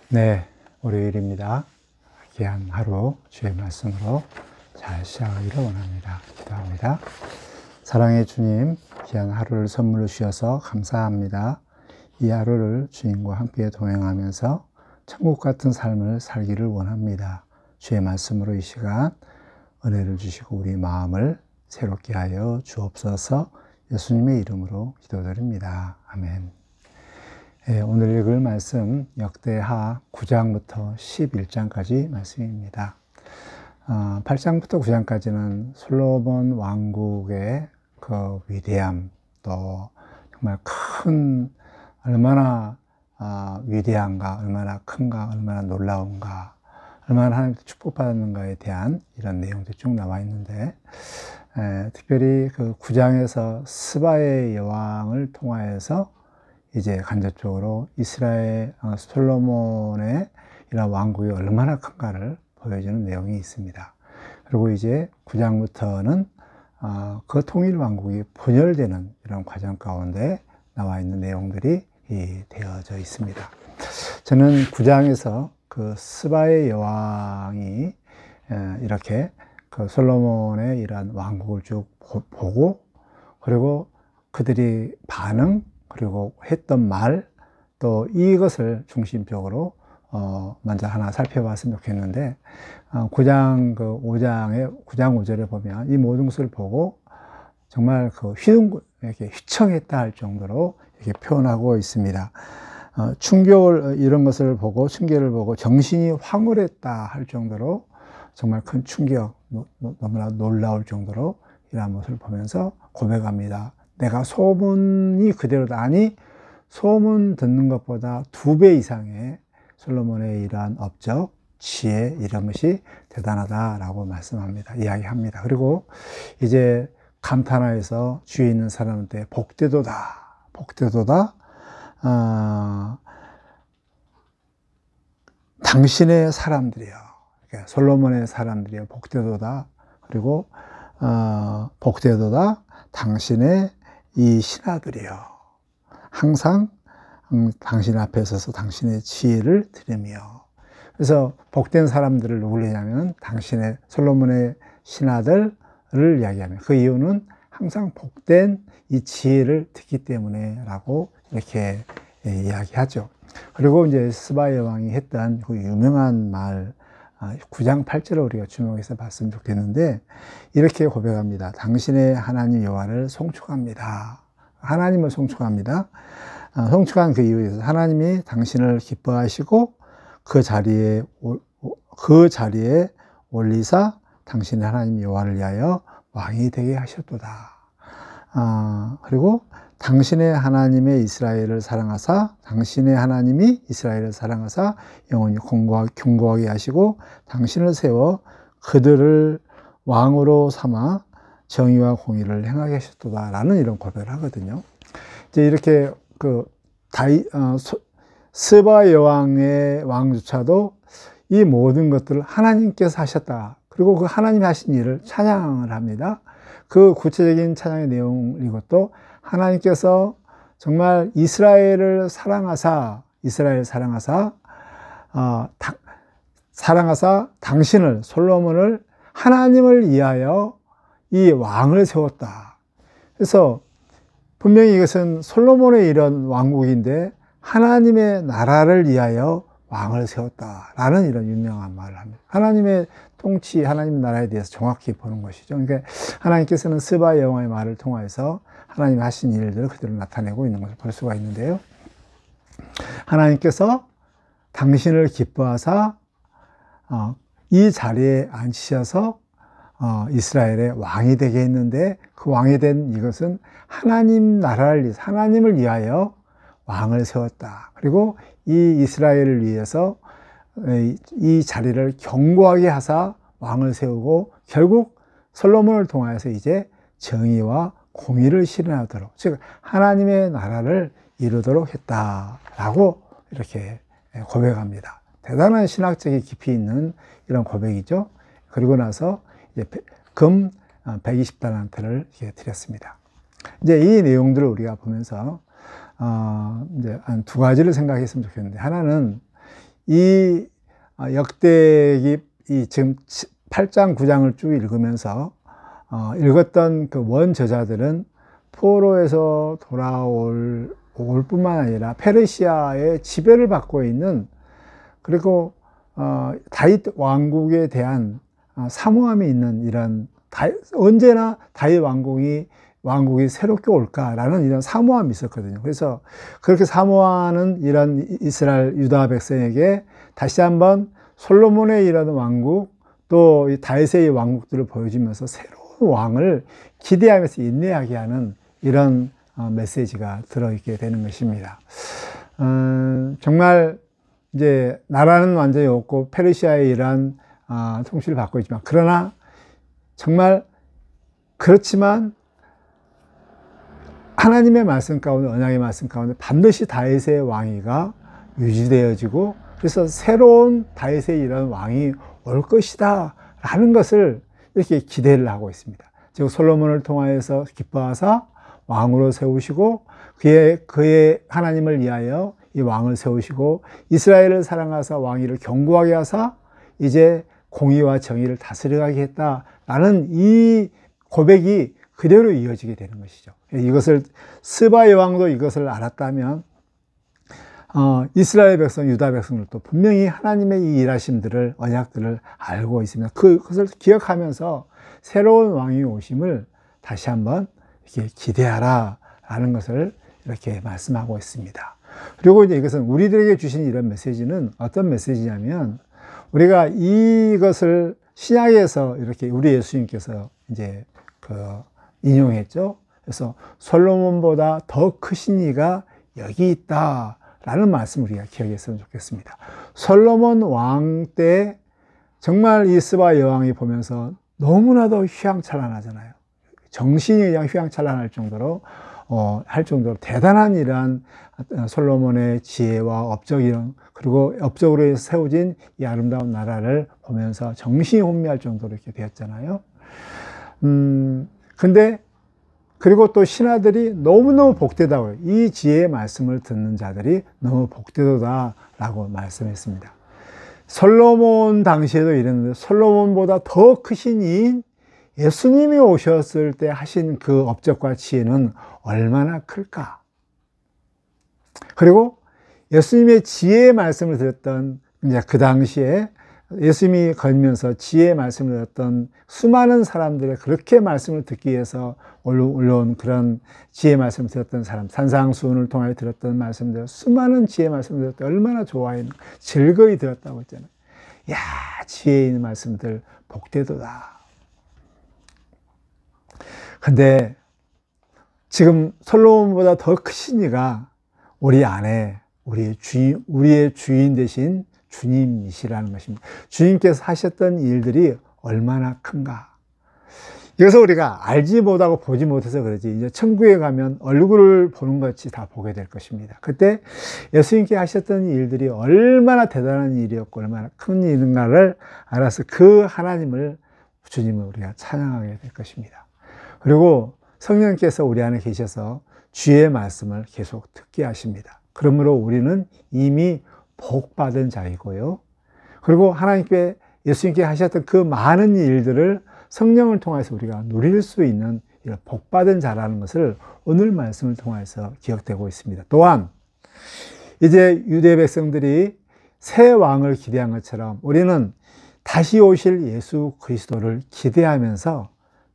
네, 월요일입니다. 귀한 하루 주의 말씀으로 잘 시작하기를 원합니다. 기도합니다. 사랑의 주님, 귀한 하루를 선물로 주셔서 감사합니다. 이 하루를 주님과 함께 동행하면서 천국 같은 삶을 살기를 원합니다. 주의 말씀으로 이 시간 은혜를 주시고 우리 마음을 새롭게 하여 주옵소서. 예수님의 이름으로 기도드립니다. 아멘. 오늘 읽을 말씀 역대하 9장부터 11장까지 말씀입니다. 8장부터 9장까지는 솔로몬 왕국의 그 위대함, 또 정말 큰 얼마나 위대한가, 얼마나 큰가, 얼마나 놀라운가, 얼마나 하나님께 축복받았는가에 대한 이런 내용들이 쭉 나와 있는데, 특별히 그 9장에서 스바의 여왕을 통하여서 이제 간접적으로 이스라엘 솔로몬의 이런 왕국이 얼마나 큰가를 보여주는 내용이 있습니다. 그리고 이제 9장부터는 그 통일 왕국이 분열되는 이런 과정 가운데 나와 있는 내용들이 되어져 있습니다. 저는 9장에서 그 스바의 여왕이 이렇게 그 솔로몬의 이러한 왕국을 쭉 보고, 그리고 그들이 반응, 그리고 했던 말, 또 이것을 중심적으로 먼저 하나 살펴봤으면 좋겠는데, 9장 5절에 보면 이 모든 것을 보고 정말 그 이렇게 휘청했다 할 정도로 이렇게 표현하고 있습니다. 이런 것을 보고, 충격을 보고 정신이 황홀했다 할 정도로 정말 큰 충격, 너무나 놀라울 정도로 이러한 모습을 보면서 고백합니다. 내가 소문이 그대로다. 아니, 소문 듣는 것보다 2배 이상의 솔로몬의 이러한 업적, 지혜, 이런 것이 대단하다라고 말씀합니다. 이야기합니다. 그리고 이제 감탄하여서 주위에 있는 사람한테 복되도다. 당신의 사람들이요. 솔로몬의 사람들이요. 복되도다. 그리고 복되도다. 당신의 이 신하들이요. 항상 당신 앞에 서서 당신의 지혜를 들으며. 그래서 복된 사람들을 누구냐면 당신의 솔로몬의 신하들을 이야기하며, 그 이유는 항상 복된 이 지혜를 듣기 때문에 라고 이렇게 이야기하죠. 그리고 이제 스바의 왕이 했던 그 유명한 말, 9장 8절을 우리가 주목해서 봤으면 좋겠는데, 이렇게 고백합니다. 당신의 하나님 여호와를 송축합니다. 하나님을 송축합니다. 송축한 그 이유에서 하나님이 당신을 기뻐하시고 그 자리에 올리사 당신의 하나님 여호와를 위하여 왕이 되게 하셨도다. 그리고 당신의 하나님의 이스라엘을 사랑하사, 당신의 하나님이 이스라엘을 사랑하사 영원히 견고하게 하시고 당신을 세워 그들을 왕으로 삼아 정의와 공의를 행하게 하셨도다 라는 이런 고백을 하거든요. 이제 이렇게 스바 여왕의 왕조차도 이 모든 것들을 하나님께서 하셨다. 그리고 그 하나님이 하신 일을 찬양을 합니다. 그 구체적인 찬양의 내용, 이것도 하나님께서 정말 이스라엘을 사랑하사 당신을, 솔로몬을 하나님을 위하여 이 왕을 세웠다. 그래서 분명히 이것은 솔로몬의 이런 왕국인데 하나님의 나라를 위하여 왕을 세웠다라는 이런 유명한 말을 합니다. 하나님의 통치, 하나님의 나라에 대해서 정확히 보는 것이죠. 그러니까 하나님께서는 스바 여왕의 말을 통해서 하나님이 하신 일들을 그대로 나타내고 있는 것을 볼 수가 있는데요. 하나님께서 당신을 기뻐하사 이 자리에 앉히셔서 이스라엘의 왕이 되게 했는데, 그 왕이 된 이것은 하나님을 위하여 왕을 세웠다. 그리고 이 이스라엘을 위해서 이 자리를 견고하게 하사 왕을 세우고, 결국 솔로몬을 통하여서 이제 정의와 공의를 실현하도록, 즉 하나님의 나라를 이루도록 했다라고 이렇게 고백합니다. 대단한 신학적인 깊이 있는 이런 고백이죠. 그리고 나서 이제 금 120달란트를 드렸습니다. 이제 이 내용들을 우리가 보면서 이제 한 2가지를 생각했으면 좋겠는데, 하나는 이 역대기 지금 8장, 9장을 쭉 읽으면서 읽었던 그 원저자들은 포로에서 돌아올 뿐만 아니라 페르시아의 지배를 받고 있는, 그리고 다윗 왕국에 대한 사모함이 있는, 이런 언제나 다윗 왕국이 새롭게 올까라는 이런 사모함이 있었거든요. 그래서 그렇게 사모하는 이런 이스라엘 유다 백성에게 다시 한번 솔로몬의 이런 왕국, 또 다윗의 왕국들을 보여주면서 새로운 왕을 기대하면서 인내하게 하는 이런 메시지가 들어있게 되는 것입니다. 정말 이제 나라는 완전히 없고 페르시아의 이러한 통치를 받고 있지만, 그러나 정말 그렇지만 하나님의 말씀 가운데, 언약의 말씀 가운데 반드시 다윗의 왕위가 유지되어지고, 그래서 새로운 다윗의 이런 왕이 올 것이다 라는 것을 이렇게 기대를 하고 있습니다. 즉 솔로몬을 통하여서 기뻐하사 왕으로 세우시고, 그의 하나님을 위하여 이 왕을 세우시고, 이스라엘을 사랑하사 왕위를 견고하게 하사 이제 공의와 정의를 다스려가게 했다라는 이 고백이 그대로 이어지게 되는 것이죠. 이것을 스바 여왕도 이것을 알았다면 이스라엘 백성, 유다 백성들도 분명히 하나님의 이 일하심들을, 언약들을 알고 있습니다. 그것을 기억하면서 새로운 왕이 오심을 다시 한번 이렇게 기대하라 라는 것을 이렇게 말씀하고 있습니다. 그리고 이제 이것은 우리들에게 주신 이런 메시지는 어떤 메시지냐면, 우리가 이것을 신약에서 이렇게 우리 예수님께서 이제 인용했죠. 그래서 솔로몬보다 더 크신 이가 여기 있다 라는 말씀을 우리가 기억했으면 좋겠습니다. 솔로몬 왕 때 정말 이 스바 여왕이 보면서 너무나도 휘황찬란하잖아요. 정신이 그냥 휘황찬란할 정도로 대단한 이러한 솔로몬의 지혜와 업적, 그리고 업적으로 세워진 이 아름다운 나라를 보면서 정신이 혼미할 정도로 이렇게 되었잖아요. 근데 그리고 또 신하들이 너무너무 복되다고요. 이 지혜의 말씀을 듣는 자들이 너무 복되도다라고 말씀했습니다. 솔로몬 당시에도 이랬는데, 솔로몬보다 더 크신 이인 예수님이 오셨을 때 하신 그 업적과 지혜는 얼마나 클까? 그리고 예수님의 지혜의 말씀을 들었던, 이제 그 당시에 예수님이 걸면서 지혜의 말씀을 들었던 수많은 사람들의, 그렇게 말씀을 듣기 위해서 올라온 그런 지혜의 말씀을 들었던 사람, 산상수훈을 통하여 들었던 말씀들, 수많은 지혜의 말씀을 들었다. 얼마나 좋아했는, 즐거이 들었다고 했잖아요. 야, 지혜 있는 말씀들 복되도다. 근데 지금 솔로몬보다 더 크신 이가 우리 안에 우리의 주인 되신 주님이시라는 것입니다. 주님께서 하셨던 일들이 얼마나 큰가. 이것을 우리가 알지 못하고 보지 못해서 그러지, 이제 천국에 가면 얼굴을 보는 것 같이 다 보게 될 것입니다. 그때 예수님께 하셨던 일들이 얼마나 대단한 일이었고 얼마나 큰 일인가를 알아서 그 하나님을, 주님을 우리가 찬양하게 될 것입니다. 그리고 성령께서 우리 안에 계셔서 주의 말씀을 계속 듣게 하십니다. 그러므로 우리는 이미 복받은 자이고요. 그리고 하나님께, 예수님께 하셨던 그 많은 일들을 성령을 통해서 우리가 누릴 수 있는 이런 복받은 자라는 것을 오늘 말씀을 통해서 기억되고 있습니다. 또한 이제 유대 백성들이 새 왕을 기대한 것처럼 우리는 다시 오실 예수 그리스도를 기대하면서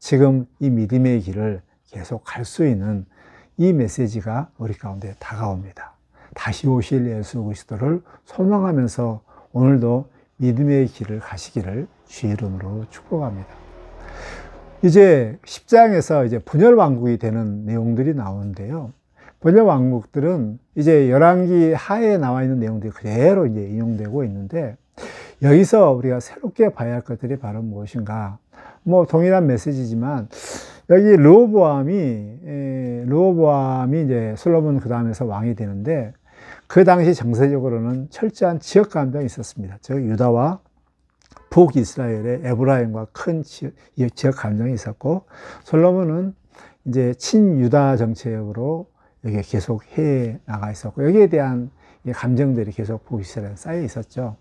지금 이 믿음의 길을 계속 갈 수 있는 이 메시지가 우리 가운데 다가옵니다. 다시 오실 예수 그리스도를 소망하면서 오늘도 믿음의 길을 가시기를 주의 이름으로 축복합니다. 이제 10장에서 이제 분열 왕국이 되는 내용들이 나오는데요. 분열 왕국들은 이제 열왕기 하에 나와 있는 내용들이 그대로 이제 인용되고 있는데, 여기서 우리가 새롭게 봐야 할 것들이 바로 무엇인가? 뭐 동일한 메시지지만, 여기 르호보암이 이제 솔로몬 그 다음에서 왕이 되는데, 그 당시 정세적으로는 철저한 지역 감정이 있었습니다. 즉 유다와 북이스라엘의 에브라임과 큰 지역 감정이 있었고, 솔로몬은 이제 친유다 정책으로 여기에 계속 해 나가 있었고, 여기에 대한 이 감정들이 계속 북이스라엘에 쌓여 있었죠.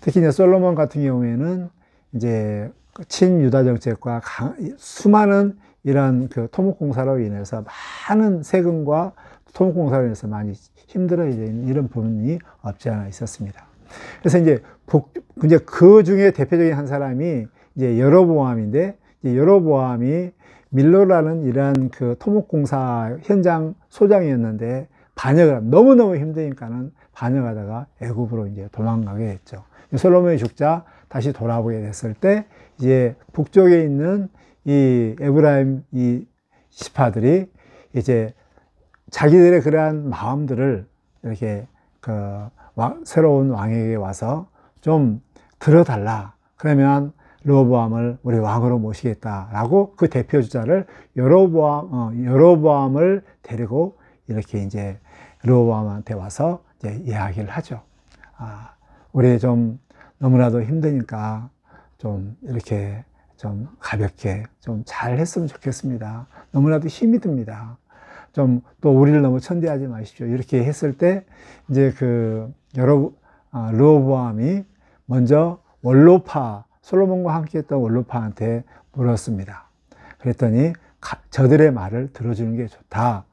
특히 이제 솔로몬 같은 경우에는 이제 친유다 정책과 수많은 이런 그 토목공사로 인해서 많은 세금과 토목공사로 인해서 많이 힘들어야 되는 이런 부분이 없지 않아 있었습니다. 그래서 이제 그 중에 대표적인 한 사람이 이제 여로보암인데, 여로보암이 밀로라는 이러한 그 토목공사 현장 소장이었는데 너무너무 힘드니까는 반역하다가 애굽으로 이제 도망가게 됐죠. 솔로몬이 죽자 다시 돌아보게 됐을 때 이제 북쪽에 있는 이 에브라임 이 지파들이 이제 자기들의 그러한 마음들을 이렇게 새로운 왕에게 와서 좀 들어달라. 그러면 르호보암을 우리 왕으로 모시겠다라고 그 대표 주자를 여로보암을 데리고 이렇게 이제 르호보암한테 와서 이제 이야기를 하죠. 우리 좀 너무나도 힘드니까 좀 이렇게 좀 가볍게 좀 잘 했으면 좋겠습니다. 너무나도 힘이 듭니다. 좀 또 우리를 너무 천대하지 마십시오. 이렇게 했을 때 이제 르호보암이 먼저 솔로몬과 함께 했던 원로파한테 물었습니다. 그랬더니 저들의 말을 들어주는 게 좋다.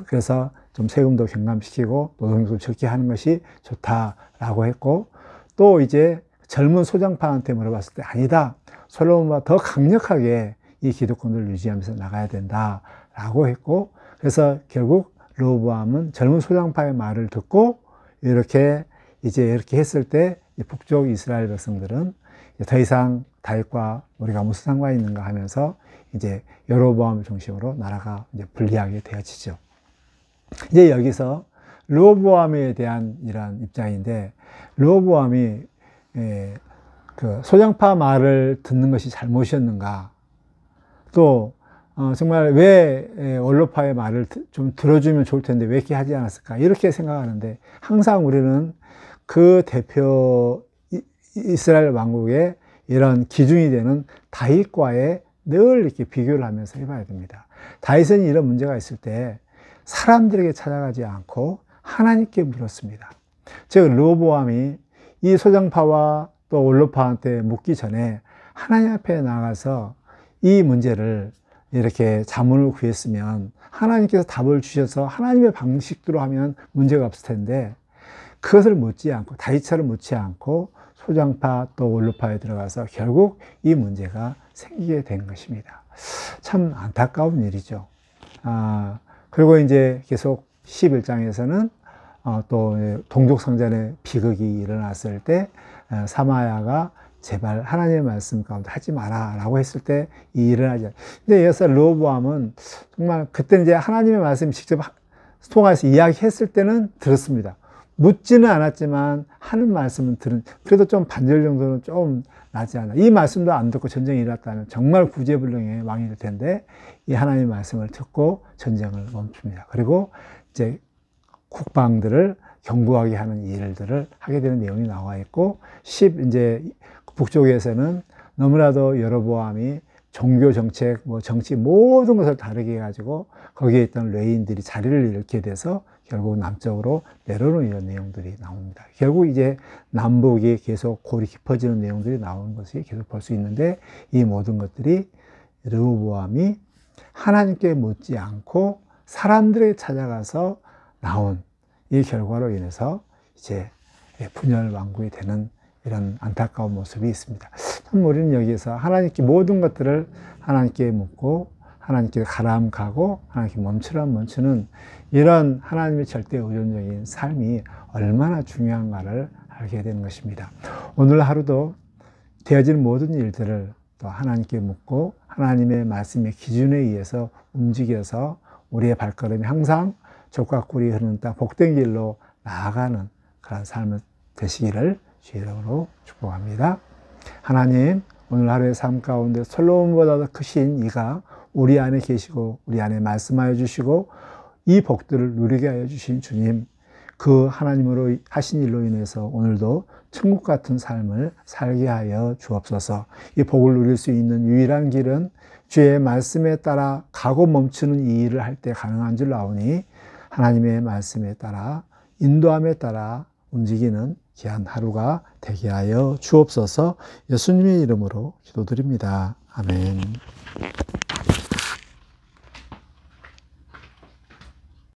그래서 좀 세금도 경감시키고 노동도 적게 하는 것이 좋다라고 했고, 또 이제 젊은 소장파한테 물어봤을 때 아니다. 솔로몬보다 더 강력하게 이 기득권을 유지하면서 나가야 된다라고 했고, 그래서 결국 르호보암은 젊은 소장파의 말을 듣고 이렇게 했을 때 북쪽 이스라엘 백성들은 더 이상 다윗과 우리가 무슨 상관이 있는가 하면서 이제 여로보암을 중심으로 나라가 이제 분리하게 되어지죠. 이제 여기서 르호보암에 대한 이러한 입장인데, 르호보암이 그 소장파 말을 듣는 것이 잘못이었는가, 또 정말 왜 원로파의 말을 좀 들어주면 좋을 텐데 왜 이렇게 하지 않았을까, 이렇게 생각하는데, 항상 우리는 그 대표 이스라엘 왕국의 이런 기준이 되는 다윗과의 늘 이렇게 비교를 하면서 해봐야 됩니다. 다윗은 이런 문제가 있을 때 사람들에게 찾아가지 않고 하나님께 물었습니다. 즉 르호보암이 이 소장파와 또 원로파한테 묻기 전에 하나님 앞에 나가서 이 문제를 이렇게 자문을 구했으면 하나님께서 답을 주셔서 하나님의 방식대로 하면 문제가 없을 텐데, 그것을 묻지 않고 다윗처럼 묻지 않고 소장파 또 원로파에 들어가서 결국 이 문제가 생기게 된 것입니다. 참 안타까운 일이죠. 그리고 이제 계속 11장에서는 또 동족상전의 비극이 일어났을 때 사마야가 제발 하나님의 말씀 가운데 하지 마라 라고 했을 때 이 일을 하죠. 근데 이어서 르호보암은 정말 그때는 이제 하나님의 말씀 직접 통해서 이야기했을 때는 들었습니다. 묻지는 않았지만 하는 말씀은 그래도 좀 반절 정도는 좀 나지 않아. 이 말씀도 안 듣고 전쟁이 일어났다면 정말 구제불능의 왕이 될 텐데, 이 하나님의 말씀을 듣고 전쟁을 멈춥니다. 그리고 이제 국방들을 견고하게 하는 일들을 하게 되는 내용이 나와 있고, 이제 북쪽에서는 너무나도 여로보암이 종교 정책, 정치 모든 것을 다르게 해가지고 거기에 있던 레위인들이 자리를 잃게 돼서 결국 남쪽으로 내려오는 이런 내용들이 나옵니다. 결국 이제 남북이 계속 골이 깊어지는 내용들이 나오는 것이 계속 볼 수 있는데, 이 모든 것들이 르호보암이 하나님께 묻지 않고 사람들에게 찾아가서 나온 이 결과로 인해서 이제 분열 왕국이 되는 이런 안타까운 모습이 있습니다. 참 우리는 여기에서 하나님께 모든 것들을 하나님께 묻고 하나님께 가라함 가고 하나님께 멈추라면 멈추는 이런 하나님의 절대 의존적인 삶이 얼마나 중요한가를 알게 되는 것입니다. 오늘 하루도 되어지는 모든 일들을 또 하나님께 묻고 하나님의 말씀의 기준에 의해서 움직여서 우리의 발걸음이 항상 젖과 꿀이 흐르는 땅 복된 길로 나아가는 그런 삶을 되시기를 주의 이름으로 축복합니다. 하나님, 오늘 하루의 삶 가운데 솔로몬보다 더 크신 이가 우리 안에 계시고 우리 안에 말씀하여 주시고 이 복들을 누리게 하여 주신 주님, 그 하나님으로 하신 일로 인해서 오늘도 천국 같은 삶을 살게 하여 주옵소서. 이 복을 누릴 수 있는 유일한 길은 주의 말씀에 따라 가고 멈추는 이 일을 할 때 가능한 줄 아오니, 하나님의 말씀에 따라 인도함에 따라 움직이는 귀한 하루가 되게 하여 주옵소서. 예수님의 이름으로 기도드립니다. 아멘.